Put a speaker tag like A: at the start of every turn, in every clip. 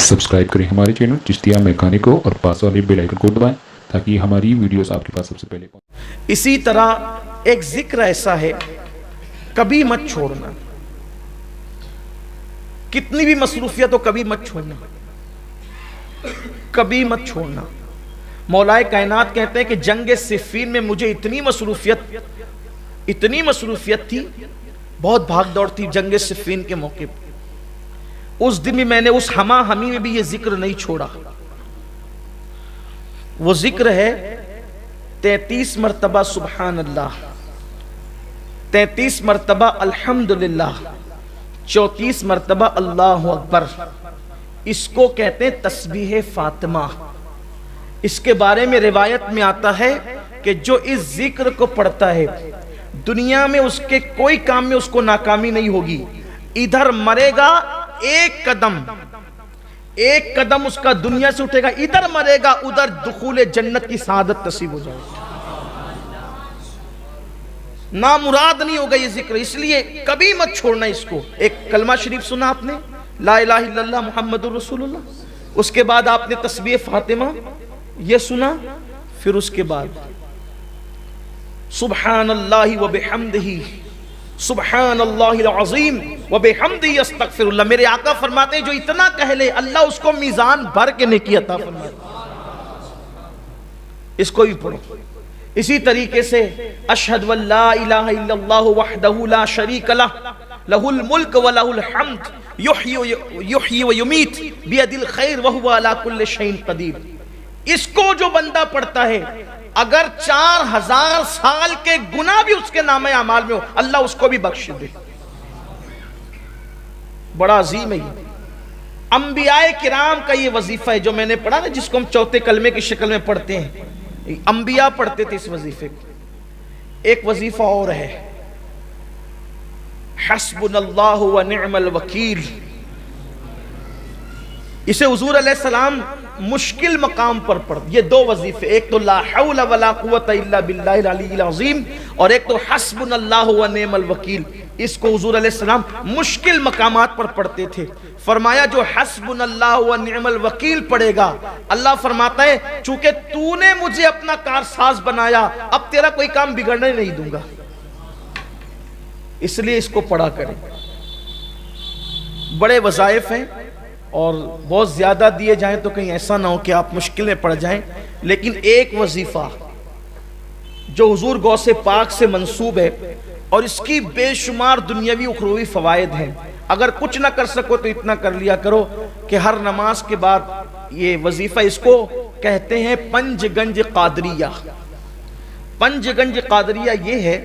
A: Subscribe करें हमारे channel Chishtiya mechanic को और पास वाले बेल आइकन को दबाएं ताकि हमारी वीडियोस आपके पास सबसे पहले पहुंचे।
B: इसी तरह एक जिक्र ऐसा है, कभी मत छोड़ना, कितनी भी मसरूफियत हो कभी मत छोड़ना, कभी मत छोड़ना। मौलाए कायनात कहते हैं कि जंग सिफ़ीन में मुझे इतनी मसरूफियत थी, बहुत भाग दौड़ थी जंग सिफ़ीन के मौके पर। उस दिन भी मैंने उस हमा हमी में भी ये जिक्र नहीं छोड़ा। वो जिक्र है 33 मरतबा सुबहान अल्लाह, 33 मरतबा अल्हम्दुलिल्लाह, 34 मरतबा अल्लाहु अकबर। इसको कहते हैं तस्बीह फातिमा। इसके बारे में रिवायत में आता है कि जो इस जिक्र को पढ़ता है दुनिया में उसके कोई काम में उसको नाकामी नहीं होगी। इधर मरेगा एक कदम उसका दुनिया से उठेगा, इधर मरेगा उधर दुखूले जन्नत की सआदत नसीब हो जाएगी। ना मुराद नहीं होगा ये जिक्र, इसलिए कभी मत छोड़ना इसको। एक कलमा शरीफ सुना आपने, ला इलाहा इल्लल्लाह मुहम्मदुर रसूलुल्लाह, उसके बाद आपने तस्बीह फातिमा ये सुना, फिर उसके बाद सुब्हानल्लाहि व बिहम्दिही सुब्हानल्लाहिल अज़ीम व बिहम्दिही अस्तगफिरुल्लाह। मेरे आका फरमाते हैं जो इतना कह ले अल्लाह उसको मीज़ान भर के नेकी अता फरमाता। इसको भी पढ़ो। इसी तरीके से अशहदु अल्ला इलाहा इल्लल्लाहु वहदहु ला शरीक लह लहुल मुल्क व लहुल हम्द युहयी व युमीत बियदिल खैर व हुवा अला कुल्लि शैइन क़दीर। इसको जो बंदा पढ़ता है अगर 4000 साल के गुनाह भी उसके नामे अमाल में हो अल्लाह उसको भी बख्श दे। बड़ा अजीम है ये। अंबियाए किराम का ये वजीफा है जो मैंने पढ़ा ना, जिसको हम चौथे कलमे की शक्ल में पढ़ते हैं। अंबिया पढ़ते थे इस वजीफे को। एक वजीफा और है, हस्बुनल्लाहु व निअमल वकील। इसे हुजूर अलैहिस्सलाम मुश्किल मकाम पर पढ़। ये दो वजीफे, एक तो ला हौला वला कुव्वता इल्ला बिल्लाहिल अलीय्यिल अज़ीम और एक तो हस्बुनल्लाहु व निअमल वकील। इसको हुजूर अलैहिस्सलाम मुश्किल मकामात पर पढ़ते थे। फरमाया जो हस्बुनल्लाहु व निअमल वकील पढ़ेगा, अल्लाह फरमाता है चूंकि तूने मुझे अपना कारसाज बनाया अब तेरा कोई काम बिगड़ने नहीं दूंगा, इसलिए इसको पढ़ा करें। बड़े वज़ाइफ हैं और बहुत ज़्यादा दिए जाएं तो कहीं ऐसा ना हो कि आप मुश्किल में पड़ जाएं। लेकिन एक वजीफ़ा जो हुजूर गौसे पाक से मंसूब है और इसकी बेशुमार दुनियावी उखरवी फ़वाइद हैं, अगर कुछ ना कर सको तो इतना कर लिया करो कि हर नमाज के बाद ये वजीफ़ा, इसको कहते हैं पंजगंज कादरिया। पंजगंज कादरिया ये है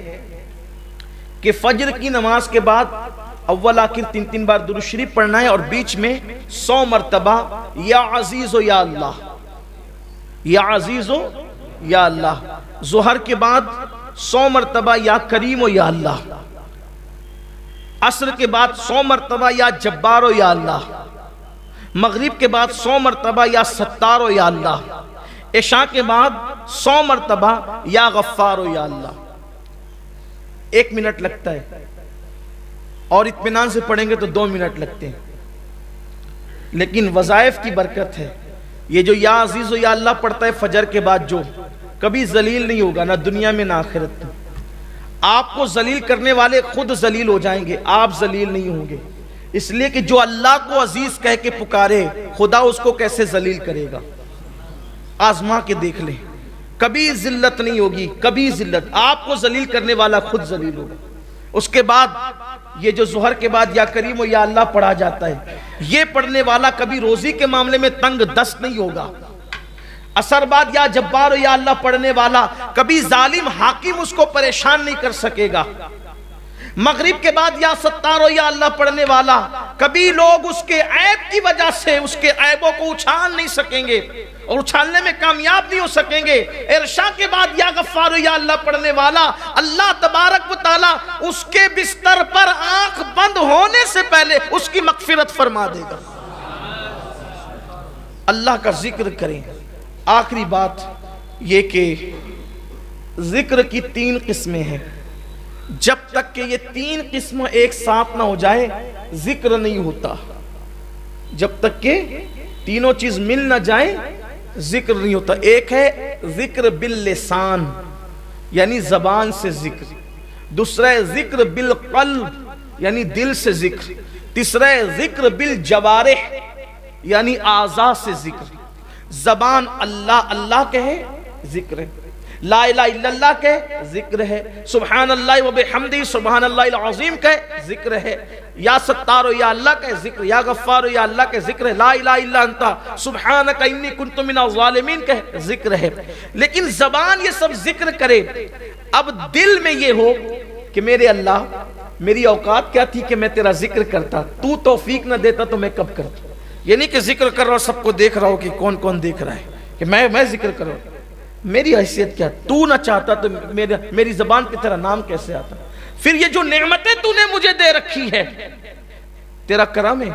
B: कि फजर की नमाज के बाद अव्वल आखिर 3 बार दुरूद शरीफ पढ़ना है और बीच में 100 मरतबा या अजीज़ो या अल्लाह, या अजीज़ो या अल्लाह। ज़ोहर के बाद 100 मरतबा या करीमो या अल्लाह। असर के बाद 100 मरतबा या जब्बारो या अल्लाह। मगरिब के बाद 100 मरतबा या सत्तारो या अल्लाह। इशा के बाद 100 मरतबा या गफ्फारो या अल्लाह। 1 मिनट लगता है और इत्मीनान से पढ़ेंगे तो 2 मिनट लगते हैं। लेकिन वज़ाइफ की बरकत है। ये जो या अजीज़ या अल्लाह पढ़ता है फजर के बाद, जो कभी जलील नहीं होगा ना दुनिया में ना आखिरत में। आपको जलील करने वाले खुद जलील हो जाएंगे, आप जलील नहीं होंगे। इसलिए कि जो अल्लाह को अजीज कह के पुकारे खुदा उसको कैसे जलील करेगा। आजमा के देख लें, कभी जिल्लत नहीं होगी, कभी जिल्लत। आपको जलील करने वाला खुद जलील होगा। उसके बाद ये जो ज़ोहर के बाद या करीम या अल्लाह पढ़ा जाता है, ये पढ़ने वाला कभी रोजी के मामले में तंग दस्त नहीं होगा। असर बाद या जब्बार या अल्लाह पढ़ने वाला कभी जालिम हाकिम उसको परेशान नहीं कर सकेगा। मगरिब के बाद या सत्तारो या अल्लाह पढ़ने वाला कभी लोग उसके ऐब की वजह से उसके ऐबों को उछाल नहीं सकेंगे और उछालने में कामयाब नहीं हो सकेंगे। इरशा के बाद या गफ्फार या अल्लाह पढ़ने वाला अल्लाह तबारक व तआला उसके बिस्तर पर आंख बंद होने से पहले उसकी मगफिरत फरमा देगा। अल्लाह का जिक्र करें। आखिरी बात ये कि जिक्र की 3 किस्में हैं। जब तक कि ये 3 किस्म एक साथ ना हो जाए जिक्र नहीं होता। جب تک کہ تینوں چیز مل نہ جائیں ذکر نہیں ہوتا. ایک ہے ذکر باللسان یعنی زبان سے ذکر، دوسرا ہے ذکر بالقلب یعنی دل سے ذکر، تیسرا ہے ذکر بالجوارح یعنی اعضاء سے ذکر. زبان اللہ اللہ کہے ذکر ہے، لا الہ الا اللہ کہے ذکر ہے، سبحان اللہ و بحمدہ سبحان اللہ العظیم کہے ذکر ہے، یا ستارو یا اللہ کہے ذکر، یا غفارو یا اللہ کہے ذکر ہے، لا الہ الا انتا سبحانک انی کنت من الظالمین کہے ذکر ہے. لیکن زبان یہ سب ذکر کرے، اب دل میں یہ ہو کہ میرے اللہ میری اوقات کیا تھی کہ میں تیرا ذکر کرتا، تو توفیق نہ دیتا تو میں کب کرتا. یہ نہیں کہ ذکر کر رہا ہوں سب کو دیکھ رہا ہوں کہ کون کون دیکھ رہا ہے کہ میں ذکر کر رہا ہوں، میری حیثیت کیا، تو نہ چاہتا تو میری زبان پہ تیرا نام کیسے آتا. پھر یہ جو نعمتیں تو نے مجھے دے رکھی ہے تیرا کرم ہے،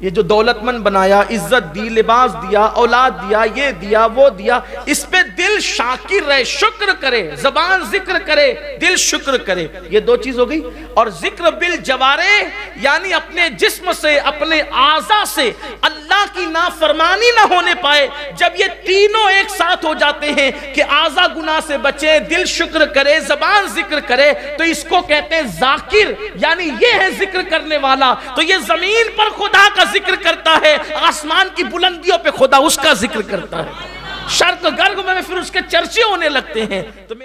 B: یہ جو دولت مند بنایا، عزت دی، لباس دیا، اولاد دیا، یہ دیا وہ دیا، اس پہ دل شاکر رہے، شکر کرے، زبان ذکر کرے، دل شکر کرے. یہ دو چیز ہو گئی. اور ذکر بالجوارح یعنی اپنے جسم سے اپنے اعضاء سے اللہ کی نافرمانی نہ ہونے پائے. جب یہ تینوں ایک ساتھ ہو جاتے ہیں کہ اعضاء گناہ سے بچے، دل شکر کرے، زبان ذکر کرے، تو اس کو کہتے ہیں ذاکر، یعنی یہ ہے ذکر کرنے والا. تو یہ زمین پر خدا کا ذکر کرتا ہے، آسمان کی بلندیوں پہ خدا اس کا ذکر کرتا ہے. شرق غرب میں پھر اس کے چرچے ہونے لگتے ہیں. تو